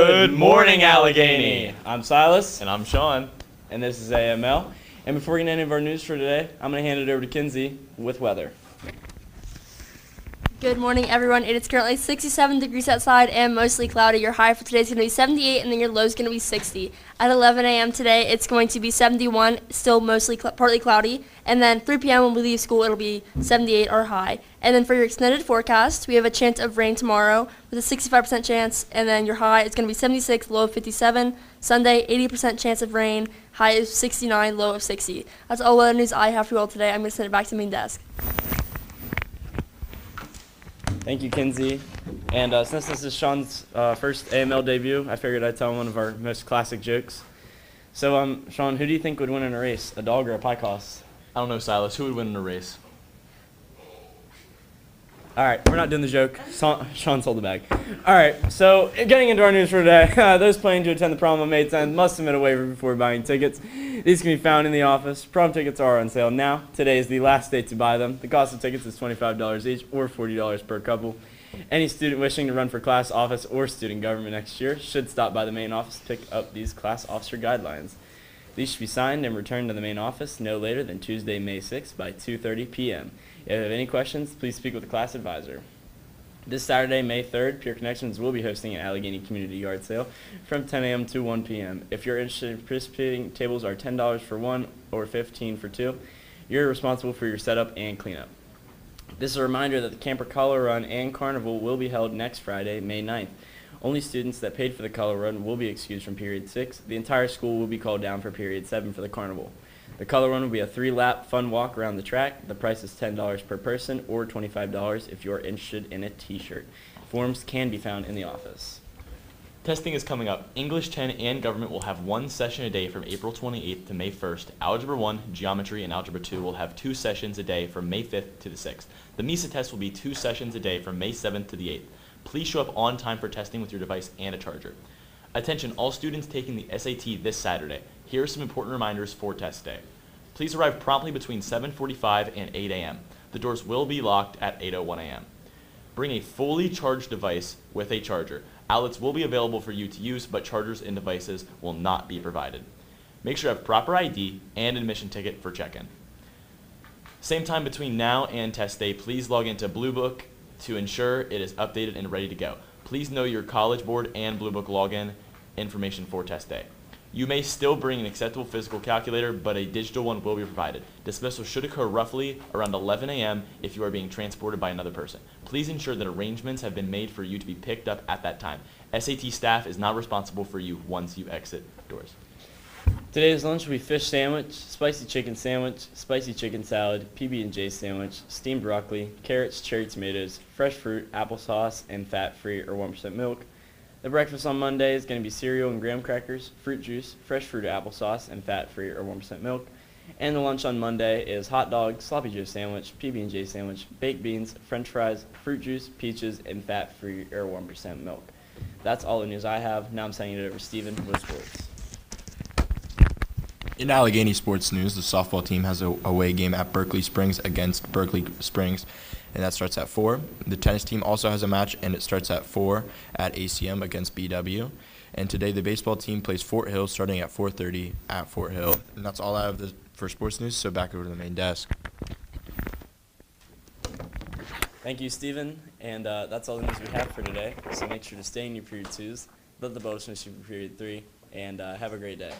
Good morning, Allegheny. I'm Silas. And I'm Sean. And this is AML. And before we get into any of our news for today, I'm going to hand it over to Kinsey with weather. Good morning, everyone. It is currently 67 degrees outside and mostly cloudy. Your high for today is going to be 78, and then your low is going to be 60. At 11 a.m. today, it's going to be 71, still mostly partly cloudy. And then 3 p.m. when we leave school, it'll be 78 or high. And then for your extended forecast, we have a chance of rain tomorrow with a 65% chance, and then your high is going to be 76, low of 57. Sunday, 80% chance of rain, high is 69, low of 60. That's all weather news I have for you all today. I'm going to send it back to the main desk. Thank you, Kinsey. And since this is Sean's first AML debut, I figured I'd tell him one of our most classic jokes. So, Sean, who do you think would win in a race, a dog or a pie cost? I don't know, Silas. Who would win in a race? All right, we're not doing the joke. Sean sold the bag. All right, so getting into our news for today, those planning to attend the prom on May 10th must submit a waiver before buying tickets. These can be found in the office. Prom tickets are on sale now. Today is the last day to buy them. The cost of tickets is $25 each or $40 per couple. Any student wishing to run for class office or student government next year should stop by the main office to pick up these class officer guidelines. These should be signed and returned to the main office no later than Tuesday, May 6th by 2:30 p.m. If you have any questions, please speak with the class advisor. This Saturday, May 3rd, Pure Connections will be hosting an Allegheny Community Yard Sale from 10 a.m. to 1 p.m. If you're interested in participating, tables are $10 for one or $15 for two. You're responsible for your setup and cleanup. This is a reminder that the Camper Color Run and Carnival will be held next Friday, May 9th. Only students that paid for the Color Run will be excused from Period 6. The entire school will be called down for Period 7 for the Carnival. The Color Run will be a 3-lap fun walk around the track. The price is $10 per person or $25 if you're interested in a t-shirt. Forms can be found in the office. Testing is coming up. English 10 and Government will have one session a day from April 28th to May 1st. Algebra 1, Geometry, and Algebra 2 will have 2 sessions a day from May 5th to the 6th. The MISA test will be 2 sessions a day from May 7th to the 8th. Please show up on time for testing with your device and a charger. Attention, all students taking the SAT this Saturday. Here are some important reminders for test day. Please arrive promptly between 7:45 and 8 a.m. The doors will be locked at 8:01 a.m. Bring a fully charged device with a charger. Outlets will be available for you to use, but chargers and devices will not be provided. Make sure you have proper ID and admission ticket for check-in. Same time between now and test day, please log into Blue Book to ensure it is updated and ready to go. Please know your College Board and Blue Book login information for test day. You may still bring an acceptable physical calculator, but a digital one will be provided. Dismissal should occur roughly around 11 a.m. if you are being transported by another person. Please ensure that arrangements have been made for you to be picked up at that time. SAT staff is not responsible for you once you exit doors. Today's lunch will be fish sandwich, spicy chicken sandwich, spicy chicken salad, PB&J sandwich, steamed broccoli, carrots, cherry tomatoes, fresh fruit, applesauce, and fat-free or 1% milk. The breakfast on Monday is going to be cereal and graham crackers, fruit juice, fresh fruit applesauce, and fat-free or 1% milk. And the lunch on Monday is hot dog, sloppy joe sandwich, PB&J sandwich, baked beans, french fries, fruit juice, peaches, and fat-free or 1% milk. That's all the news I have. Now I'm sending it over to Steven with sports. In Allegheny sports news, the softball team has a away game at Berkeley Springs against Berkeley Springs, and that starts at 4. The tennis team also has a match, and it starts at 4 at ACM against BW. And today the baseball team plays Fort Hill starting at 4:30 at Fort Hill. And that's all I have for sports news, so back over to the main desk. Thank you, Steven. And that's all the news we have for today. So make sure to stay in your period 2s, let the bell finish for period 3, and have a great day.